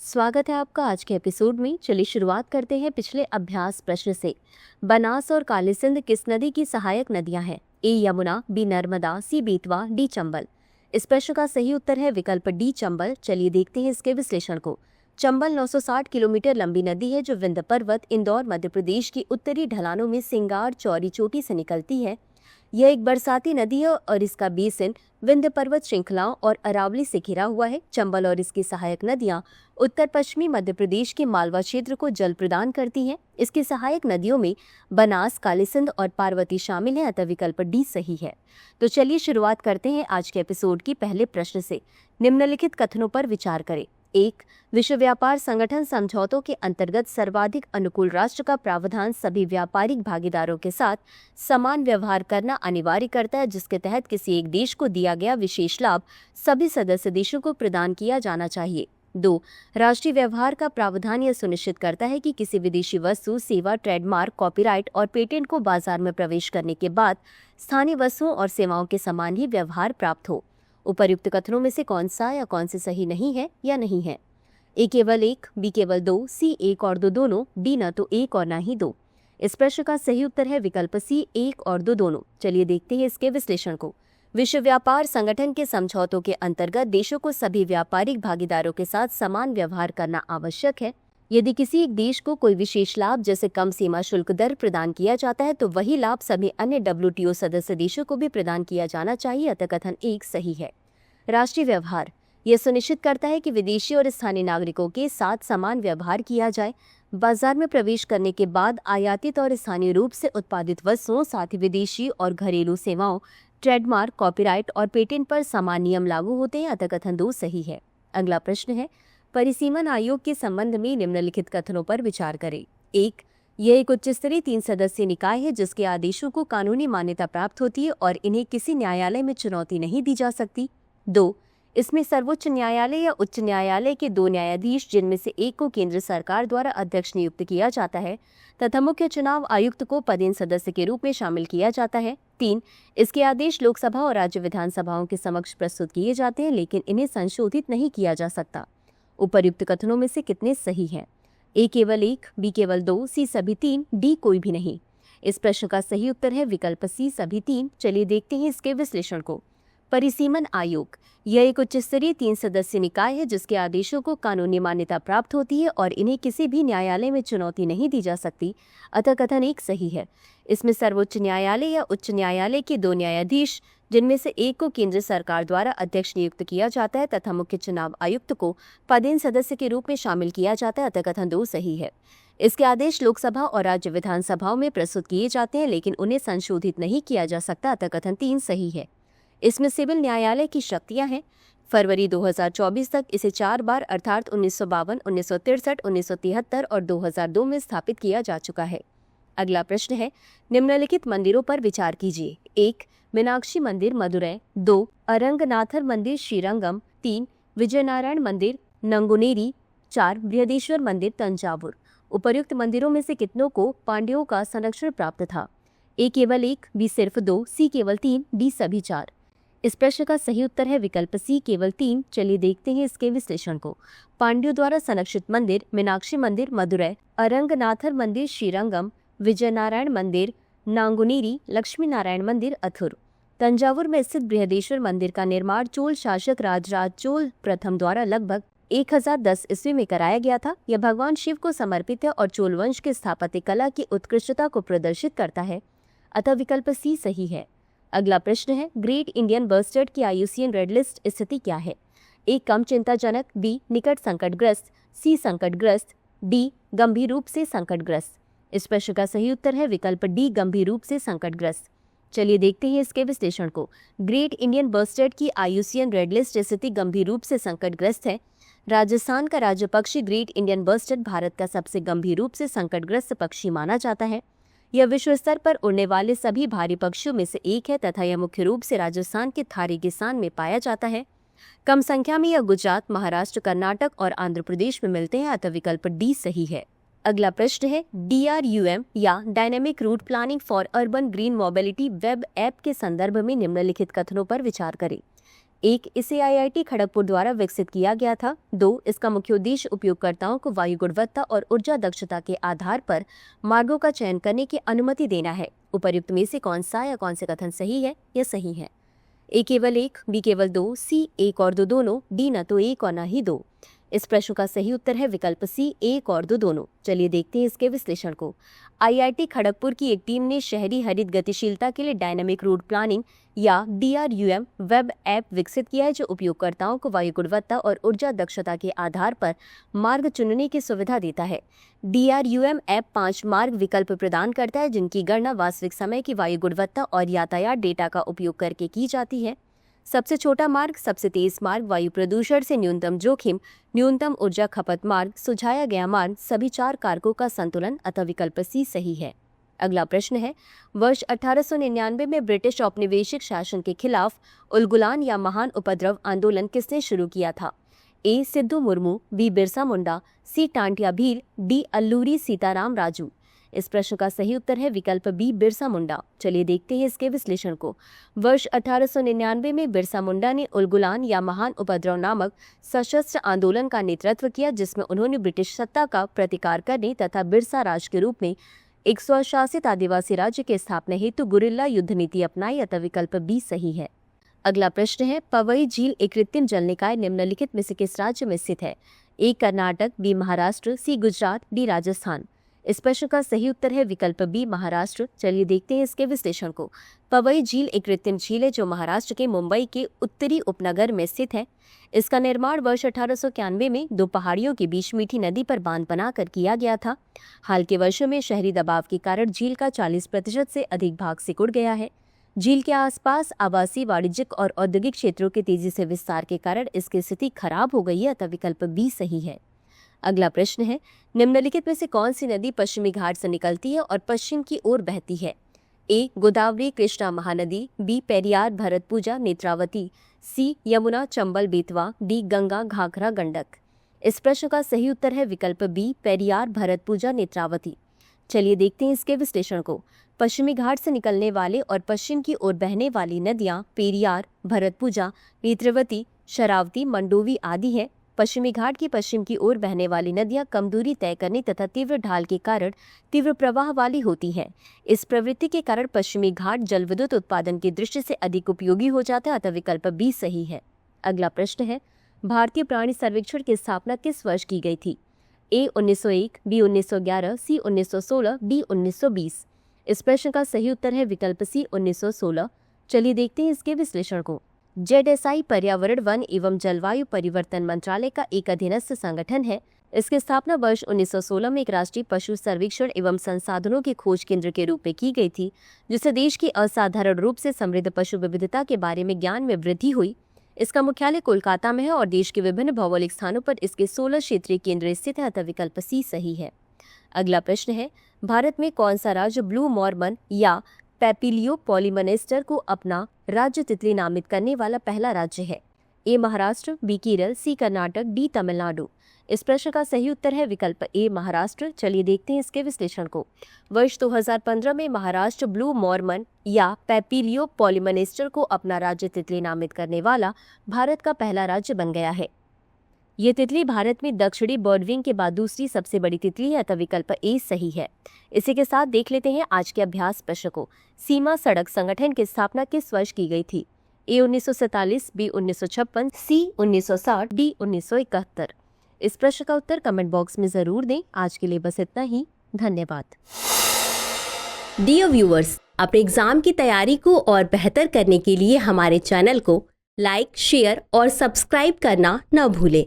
स्वागत है आपका आज के एपिसोड में। चलिए शुरुआत करते हैं पिछले अभ्यास प्रश्न से। बनास और काली सिंध किस नदी की सहायक नदियां हैं? ए यमुना, बी नर्मदा, सी बेतवा, डी चंबल। इस प्रश्न का सही उत्तर है विकल्प डी चंबल। चलिए देखते हैं इसके विश्लेषण को। चंबल 960 किलोमीटर लंबी नदी है जो विंध्य पर्वत, इंदौर, मध्य प्रदेश की उत्तरी ढलानों में सिंगार चौरी चोटी से निकलती है। यह एक बरसाती नदी है और इसका बेसिन विंध्य पर्वत श्रृंखलाओं और अरावली से घिरा हुआ है। चंबल और इसकी सहायक नदियां उत्तर पश्चिमी मध्य प्रदेश के मालवा क्षेत्र को जल प्रदान करती हैं। इसकी सहायक नदियों में बनास, काली सिंध और पार्वती शामिल हैं, अतः विकल्प डी सही है। तो चलिए शुरुआत करते हैं आज के एपिसोड की पहले प्रश्न से। निम्नलिखित कथनों पर विचार करें। 1. विश्व व्यापार संगठन समझौतों के अंतर्गत सर्वाधिक अनुकूल राष्ट्र का प्रावधान सभी व्यापारिक भागीदारों के साथ समान व्यवहार करना अनिवार्य करता है, जिसके तहत किसी एक देश को दिया गया विशेष लाभ सभी सदस्य देशों को प्रदान किया जाना चाहिए। 2. राष्ट्रीय व्यवहार का प्रावधान यह सुनिश्चित करता है कि किसी विदेशी वस्तु, सेवा, ट्रेडमार्क, कॉपीराइट और पेटेंट को बाजार में प्रवेश करने के बाद स्थानीय वस्तुओं और सेवाओं के समान ही व्यवहार प्राप्त हो। उपर्युक्त कथनों में से कौन सा या कौन से सही नहीं है या नहीं है? ए केवल एक, बी केवल दो, सी एक और दो दोनों, डी न तो एक और न ही दो। इस प्रश्न का सही उत्तर है विकल्प सी, एक और दो दोनों। चलिए देखते हैं इसके विश्लेषण को। विश्व व्यापार संगठन के समझौतों के अंतर्गत देशों को सभी व्यापारिक भागीदारों के साथ समान व्यवहार करना आवश्यक है। यदि किसी एक देश को कोई विशेष लाभ जैसे कम सीमा शुल्क दर प्रदान किया जाता है तो वही लाभ सभी अन्य WTO सदस्य देशों को भी प्रदान किया जाना चाहिए, अतः कथन एक सही है। राष्ट्रीय व्यवहार यह सुनिश्चित करता है कि विदेशी और स्थानीय नागरिकों के साथ समान व्यवहार किया जाए। बाजार में प्रवेश करने के बाद आयातित और स्थानीय रूप से उत्पादित वस्तुओं, साथ ही विदेशी और घरेलू सेवाओं, ट्रेडमार्क, कॉपीराइट और पेटेंट पर समान नियम लागू होते हैं, अतः कथन 2 सही है। अगला प्रश्न है, परिसीमन आयोग के संबंध में निम्नलिखित कथनों पर विचार करें। 1. यह एक उच्च स्तरीय 3 सदस्यीय निकाय है जिसके आदेशों को कानूनी मान्यता प्राप्त होती है और इन्हें किसी न्यायालय में चुनौती नहीं दी जा सकती। 2. इसमें सर्वोच्च न्यायालय या उच्च न्यायालय के 2 न्यायाधीश, जिनमें से एक को केंद्र सरकार द्वारा अध्यक्ष नियुक्त किया जाता है, तथा मुख्य चुनाव आयुक्त को पदेन सदस्य के रूप में शामिल किया जाता है। 3. इसके आदेश लोकसभा और राज्य विधानसभाओं के समक्ष प्रस्तुत किए जाते हैं, लेकिन इन्हें संशोधित नहीं किया जा सकता। उपर्युक्त कथनों में से कितने सही हैं? ए केवल एक, बी केवल दो, सी सभी 3, डी कोई भी नहीं। इस प्रश्न का सही उत्तर है विकल्प सी सभी 3। चलिए देखते हैं इसके विश्लेषण को। परिसीमन आयोग यह एक उच्च स्तरीय 3 सदस्यीय निकाय है जिसके आदेशों को कानूनी मान्यता प्राप्त होती है और इन्हें किसी भी न्यायालय में चुनौती नहीं दी जा सकती, अतः कथन एक सही है। इसमें सर्वोच्च न्यायालय या उच्च न्यायालय के 2 न्यायाधीश, जिनमें से एक को केंद्र सरकार द्वारा अध्यक्ष नियुक्त किया जाता है तथा मुख्य चुनाव आयुक्त को पदेन सदस्य के रूप में शामिल किया जाता है, अतः कथन 2 सही है। इसके आदेश लोकसभा और राज्य विधानसभाओं में प्रस्तुत किए जाते हैं, लेकिन उन्हें संशोधित नहीं किया जा सकता, अतः कथन 3 सही है। इसमें सिविल न्यायालय की शक्तियां हैं। फरवरी 2024 तक इसे 4 बार अर्थात 1952, 1963, 1973 और 2002 में स्थापित किया जा चुका है। अगला प्रश्न है, निम्नलिखित मंदिरों पर विचार कीजिए। 1. मीनाक्षी मंदिर मदुरै। 2. अरंगनाथर मंदिर श्रीरंगम। 3. विजयनारायण मंदिर नंगुनेरी। 4. बृहदेश्वर मंदिर तंजावुर। उपर्युक्त मंदिरों में से कितनों को पांड्यों का संरक्षण प्राप्त था? ए केवल एक, बी सिर्फ 2, सी केवल 3, डी सभी 4। इस प्रश्न का सही उत्तर है विकल्प सी केवल 3। चलिए देखते हैं इसके विश्लेषण को। पांड्यों द्वारा संरक्षित मंदिर मीनाक्षी मंदिर मदुरै, अरंगनाथर मंदिर श्रीरंगम, विजयनारायण मंदिर नांगुनेरी, लक्ष्मी नारायण मंदिर अथुर। तंजावुर में स्थित बृहदेश्वर मंदिर का निर्माण चोल शासक राजराज चोल प्रथम द्वारा लगभग 1010 ईस्वी में कराया गया था। यह भगवान शिव को समर्पित है और चोल वंश के स्थापत्य कला की उत्कृष्टता को प्रदर्शित करता है, अतः विकल्प सी सही है। अगला प्रश्न है, ग्रेट इंडियन बस्टर्ड की IUCN रेड लिस्ट स्थिति क्या है? ए कम चिंताजनक, बी निकट संकटग्रस्त, सी संकटग्रस्त, डी गंभीर रूप से संकटग्रस्त। इस प्रश्न का सही उत्तर है विकल्प डी गंभीर रूप से संकटग्रस्त। चलिए देखते हैं इसके विश्लेषण को। ग्रेट इंडियन बस्टर्ड की IUCN रेड लिस्ट स्थिति गंभीर रूप से संकटग्रस्त है। राजस्थान का राज्य पक्षी ग्रेट इंडियन बस्टर्ड भारत का सबसे गंभीर रूप से संकटग्रस्त पक्षी माना जाता है। यह विश्व स्तर पर उड़ने वाले सभी भारी पक्षियों में से एक है तथा यह मुख्य रूप से राजस्थान के थार रेगिस्तान में पाया जाता है। कम संख्या में यह गुजरात, महाराष्ट्र, कर्नाटक और आंध्र प्रदेश में मिलते हैं, अतः विकल्प डी सही है। अगला प्रश्न है, DRUM या dynamic route planning for urban green mobility web app के संदर्भ में निम्नलिखित कथनों पर विचार करें। 1. इसे IIT खड़गपुर द्वारा विकसित किया गया था। 2. इसका मुख्य उद्देश्य उपयोगकर्ताओं को वायु गुणवत्ता और ऊर्जा दक्षता के आधार पर मार्गों का चयन करने की अनुमति देना है। उपर्युक्त में से कौन सा या कौन से कथन सही है या सही है? A केवल 1, B केवल 2, C 1 और 2 दोनों, D न तो 1 और न ही 2। इस प्रश्न का सही उत्तर है विकल्प C 1 और 2 दोनों। चलिए देखते हैं इसके विश्लेषण को। IIT खड़गपुर की एक टीम ने शहरी हरित गतिशीलता के लिए डायनामिक रूट प्लानिंग या DRUM वेब ऐप विकसित किया है, जो उपयोगकर्ताओं को वायु गुणवत्ता और ऊर्जा दक्षता के आधार पर मार्ग चुनने की सुविधा देता है। DRUM ऐप 5 मार्ग विकल्प प्रदान करता है, जिनकी गणना वास्तविक समय की वायु गुणवत्ता और यातायात डेटा का उपयोग करके की जाती है। सबसे छोटा मार्ग, सबसे तेज मार्ग, वायु प्रदूषण से न्यूनतम जोखिम, न्यूनतम ऊर्जा खपत मार्ग, सुझाया गया मार्ग, सभी 4 कारकों का संतुलन, अतः विकल्प C सही है। अगला प्रश्न है, वर्ष 1899 में ब्रिटिश औपनिवेशिक शासन के खिलाफ उलगुलान या महान उपद्रव आंदोलन किसने शुरू किया था? A Sidhu Murmu, B Birsa Munda, C Tantia Bhil, D Alluri Sitaram Raju. इस प्रश्न का सही उत्तर है विकल्प B बिरसा मुंडा। चलिए देखते हैं इसके विश्लेषण को। वर्ष 1899 में बिरसा मुंडा ने उलगुलान या महान उपद्रव नामक सशस्त्र आंदोलन का नेतृत्व किया, जिसमें उन्होंने ब्रिटिश सत्ता का प्रतिकार करने तथा बिरसा राज के रूप में एक स्वशासित आदिवासी राज्य की स्थापना हेतु गुरिल्ला युद्ध नीति अपनाई, अतः विकल्प B सही है। अगला प्रश्न है, पवई झील एक कृत्रिम जल निकाय निम्नलिखित में से किस राज्य में स्थित है? A Karnataka, B Maharashtra, C Gujarat, D Rajasthan. इस प्रश्न का सही उत्तर है विकल्प B महाराष्ट्र। चलिए देखते हैं इसके विश्लेषण को। पवई झील एक कृत्रिम झील है, जो महाराष्ट्र के मुंबई के उत्तरी उपनगर में स्थित है। इसका निर्माण वर्ष 1891 में 2 पहाड़ियों के बीच मीठी नदी पर बांध बनाकर किया गया था। हाल के वर्षों में शहरी दबाव के कारण झील का 40% से अधिक भाग सिकुड़ गया है। झील के आसपास आवासीय, वाणिज्यिक और औद्योगिक क्षेत्रों के तेजी से विस्तार के कारण इसकी स्थिति खराब हो गई है, अतः विकल्प B सही है। अगला प्रश्न है, निम्नलिखित में से कौन सी नदी पश्चिमी घाट से निकलती है और पश्चिम की ओर बहती है? A Godavari Krishna Mahanadi, B Periyar Bharathapuzha Netravati, C Yamuna Chambal Betwa, D Ganga Ghaghara Gandak. इस प्रश्न का सही उत्तर है विकल्प B पेरियार भरतपुजा नेत्रावती। चलिए देखते हैं इसके विश्लेषण को। पश्चिमी घाट से निकलने वाले और पश्चिम की ओर बहने वाली नदियां पेरियार, भरतपुजा, नेत्रावती, शरावती, मंडोवी आदि हैं। पश्चिमी घाट की पश्चिम की ओर बहने वाली नदियां कम दूरी तय करने तथा तीव्र ढाल के कारण तीव्र प्रवाह वाली होती हैं। इस प्रवृत्ति के कारण पश्चिमी घाट जल विद्युत उत्पादन की दृष्टि से अधिक उपयोगी हो जाता है, अतः विकल्प B सही है। अगला प्रश्न है, भारतीय प्राणी सर्वेक्षण की स्थापना किस वर्ष की गई थी? A 1901, B 1911, C 1916, D 1920। इस प्रश्न का सही उत्तर है विकल्प C 1916। चलिए देखते हैं इसके विश्लेषण को। ZSI पर्यावरण, वन एवं जलवायु परिवर्तन मंत्रालय का एक अधीनस्थ संगठन है। इसकी स्थापना वर्ष 1916 में एक राष्ट्रीय पशु सर्वेक्षण एवं संसाधनों के खोज केंद्र के रूप में की गई थी, जिससे देश की असाधारण रूप से समृद्ध पशु विविधता के बारे में ज्ञान में वृद्धि हुई। इसका मुख्यालय कोलकाता में है और देश के विभिन्न भौगोलिक स्थानों पर इसके 16 क्षेत्रीय केंद्र स्थित है, अतः विकल्प C सही है। अगला प्रश्न है, भारत में कौन सा राज्य ब्लू मॉर्मन या पैपिलियो पॉलीमनेस्टर को अपना राज्य तितली नामित करने वाला पहला राज्य है? A Maharashtra, B Kerala, C Karnataka, D Tamil Nadu. इस प्रश्न का सही उत्तर है विकल्प A महाराष्ट्र। चलिए देखते हैं इसके विश्लेषण को। वर्ष 2015 में महाराष्ट्र ब्लू मॉर्मन या पैपिलियो पॉलीमनेस्टर को अपना राज्य तितली नामित करने वाला भारत का पहला राज्य बन गया है। ये तितली भारत में दक्षिणी बर्डविंग के बाद दूसरी सबसे बड़ी तितली है, अतः विकल्प A सही है। इसी के साथ देख लेते हैं आज के अभ्यास प्रश्न को। सीमा सड़क संगठन की स्थापना किस वर्ष की गई थी? A 1947, B 1956, C 1960, D 1971। इस प्रश्न का उत्तर कमेंट बॉक्स में जरूर दें। आज के लिए बस इतना ही। धन्यवाद। डियर व्यूअर्स, अपने एग्जाम की तैयारी को और बेहतर करने के लिए हमारे चैनल को लाइक, शेयर और सब्सक्राइब करना न भूलें।